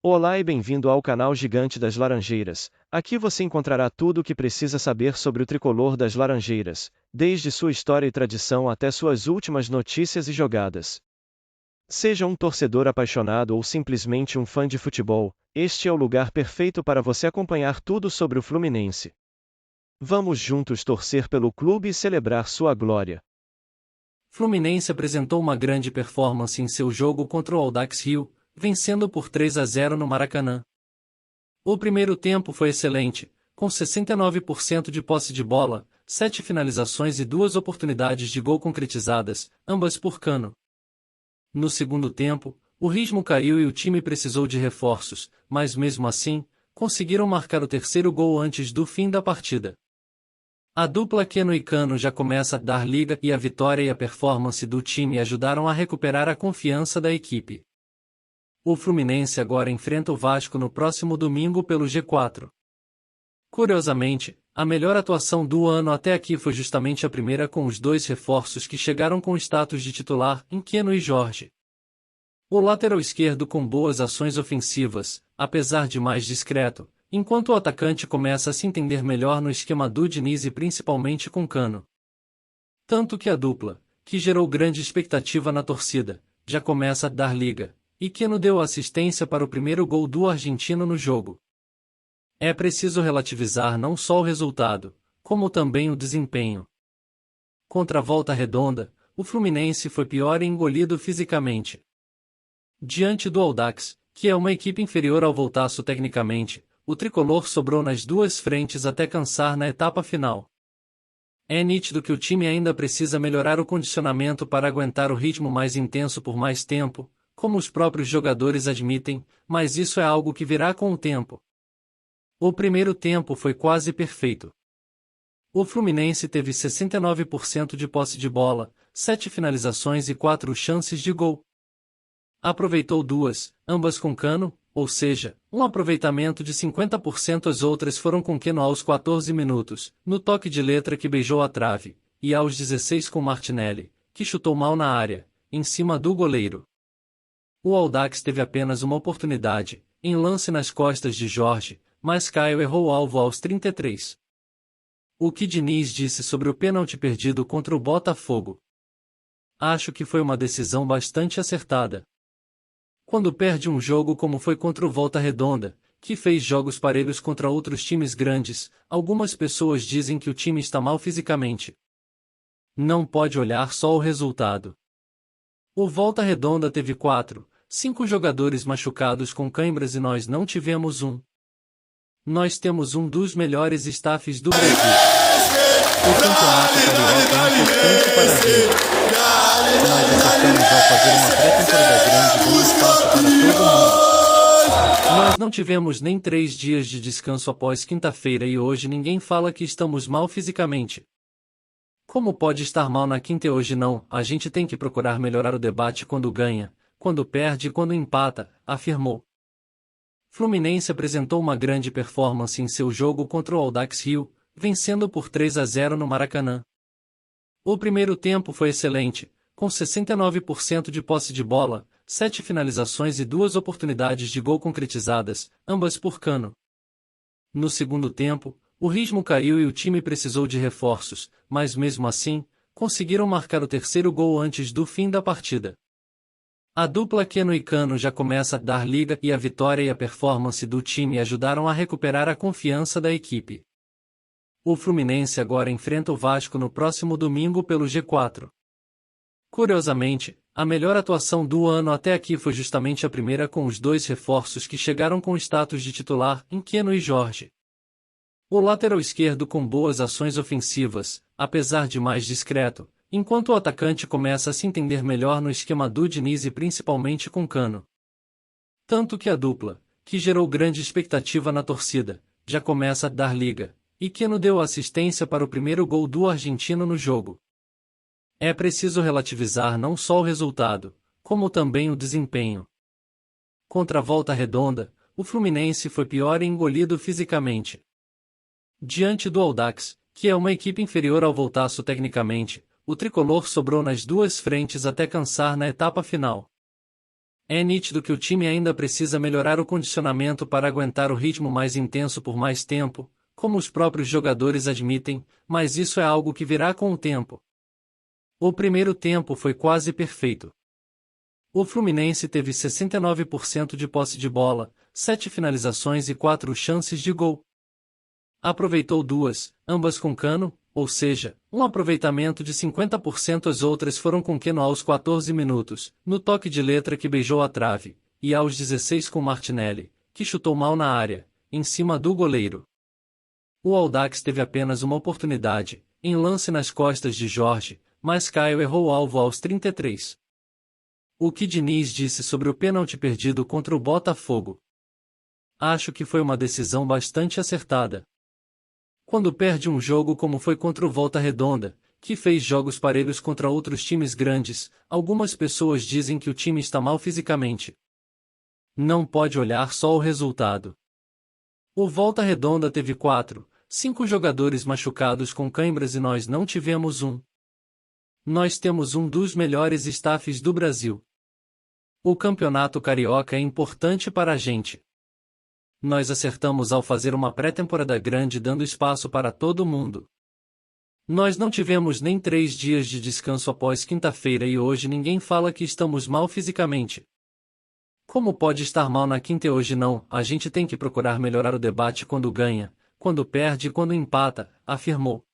Olá e bem-vindo ao canal Gigante das Laranjeiras. Aqui você encontrará tudo o que precisa saber sobre o tricolor das Laranjeiras, desde sua história e tradição até suas últimas notícias e jogadas. Seja um torcedor apaixonado ou simplesmente um fã de futebol, este é o lugar perfeito para você acompanhar tudo sobre o Fluminense. Vamos juntos torcer pelo clube e celebrar sua glória. Fluminense apresentou uma grande performance em seu jogo contra o Audax Rio, vencendo por 3-0 no Maracanã. O primeiro tempo foi excelente, com 69% de posse de bola, 7 finalizações e 2 oportunidades de gol concretizadas, ambas por Cano. No segundo tempo, o ritmo caiu e o time precisou de reforços, mas mesmo assim, conseguiram marcar o terceiro gol antes do fim da partida. A dupla Keno e Cano já começa a dar liga e a vitória e a performance do time ajudaram a recuperar a confiança da equipe. O Fluminense agora enfrenta o Vasco no próximo domingo pelo G4. Curiosamente, a melhor atuação do ano até aqui foi justamente a primeira com os dois reforços que chegaram com status de titular, em Keno e Jorge. O lateral esquerdo com boas ações ofensivas, apesar de mais discreto, enquanto o atacante começa a se entender melhor no esquema do Diniz e principalmente com Cano. Tanto que a dupla, que gerou grande expectativa na torcida, já começa a dar liga, e Keno deu assistência para o primeiro gol do argentino no jogo. É preciso relativizar não só o resultado, como também o desempenho. Contra a Volta Redonda, o Fluminense foi pior e engolido fisicamente. Diante do Audax, que é uma equipe inferior ao Voltaço tecnicamente, o tricolor sobrou nas duas frentes até cansar na etapa final. É nítido que o time ainda precisa melhorar o condicionamento para aguentar o ritmo mais intenso por mais tempo, como os próprios jogadores admitem, mas isso é algo que virá com o tempo. O primeiro tempo foi quase perfeito. O Fluminense teve 69% de posse de bola, 7 finalizações e 4 chances de gol. Aproveitou duas, ambas com Cano, ou seja, um aproveitamento de 50%. As outras foram com Keno aos 14 minutos, no toque de letra que beijou a trave, e aos 16 com Martinelli, que chutou mal na área, em cima do goleiro. O Audax teve apenas uma oportunidade, em lance nas costas de Jorge, mas Caio errou o alvo aos 33. O que Diniz disse sobre o pênalti perdido contra o Botafogo? Acho que foi uma decisão bastante acertada. Quando perde um jogo como foi contra o Volta Redonda, que fez jogos parelhos contra outros times grandes, algumas pessoas dizem que o time está mal fisicamente. Não pode olhar só o resultado. O Volta Redonda teve 5 jogadores machucados com cãibras e nós não tivemos um. Nós temos um dos melhores staffs do Brasil. O campeonato carioca é importante para a gente. Nós acertamos ao fazer uma pré-temporada grande dando espaço para todo mundo. Nós não tivemos nem 3 dias de descanso após quinta-feira e hoje ninguém fala que estamos mal fisicamente. Como pode estar mal na quinta e hoje não? A gente tem que procurar melhorar o debate quando ganha, quando perde e quando empata, afirmou. Fluminense apresentou uma grande performance em seu jogo contra o Audax Rio, vencendo por 3-0 no Maracanã. O primeiro tempo foi excelente, com 69% de posse de bola, 7 finalizações e 2 oportunidades de gol concretizadas, ambas por Cano. No segundo tempo, o ritmo caiu e o time precisou de reforços, mas mesmo assim, conseguiram marcar o terceiro gol antes do fim da partida. A dupla Keno e Cano já começa a dar liga e a vitória e a performance do time ajudaram a recuperar a confiança da equipe. O Fluminense agora enfrenta o Vasco no próximo domingo pelo G4. Curiosamente, a melhor atuação do ano até aqui foi justamente a primeira com os dois reforços que chegaram com status de titular, em Keno e Jorge. O lateral esquerdo com boas ações ofensivas, apesar de mais discreto, enquanto o atacante começa a se entender melhor no esquema do Diniz e principalmente com Cano. Tanto que a dupla, que gerou grande expectativa na torcida, já começa a dar liga, e Keno deu assistência para o primeiro gol do argentino no jogo. É preciso relativizar não só o resultado, como também o desempenho. Contra a Volta Redonda, o Fluminense foi pior e engolido fisicamente. Diante do Audax, que é uma equipe inferior ao Voltaço tecnicamente, o tricolor sobrou nas duas frentes até cansar na etapa final. É nítido que o time ainda precisa melhorar o condicionamento para aguentar o ritmo mais intenso por mais tempo, como os próprios jogadores admitem, mas isso é algo que virá com o tempo. O primeiro tempo foi quase perfeito. O Fluminense teve 69% de posse de bola, 7 finalizações e 4 chances de gol. Aproveitou duas, ambas com Cano, ou seja, um aproveitamento de 50%. As outras foram com Keno aos 14 minutos, no toque de letra que beijou a trave, e aos 16 com Martinelli, que chutou mal na área, em cima do goleiro. O Audax teve apenas uma oportunidade, em lance nas costas de Jorge, mas Caio errou o alvo aos 33. O que Diniz disse sobre o pênalti perdido contra o Botafogo? Acho que foi uma decisão bastante acertada. Quando perde um jogo como foi contra o Volta Redonda, que fez jogos parelhos contra outros times grandes, algumas pessoas dizem que o time está mal fisicamente. Não pode olhar só o resultado. O Volta Redonda teve 4, 5 jogadores machucados com cãibras e nós não tivemos um. Nós temos um dos melhores staffs do Brasil. O campeonato carioca é importante para a gente. Nós acertamos ao fazer uma pré-temporada grande dando espaço para todo mundo. Nós não tivemos nem 3 dias de descanso após quinta-feira e hoje ninguém fala que estamos mal fisicamente. Como pode estar mal na quinta e hoje não? A gente tem que procurar melhorar o debate quando ganha, quando perde e quando empata, afirmou.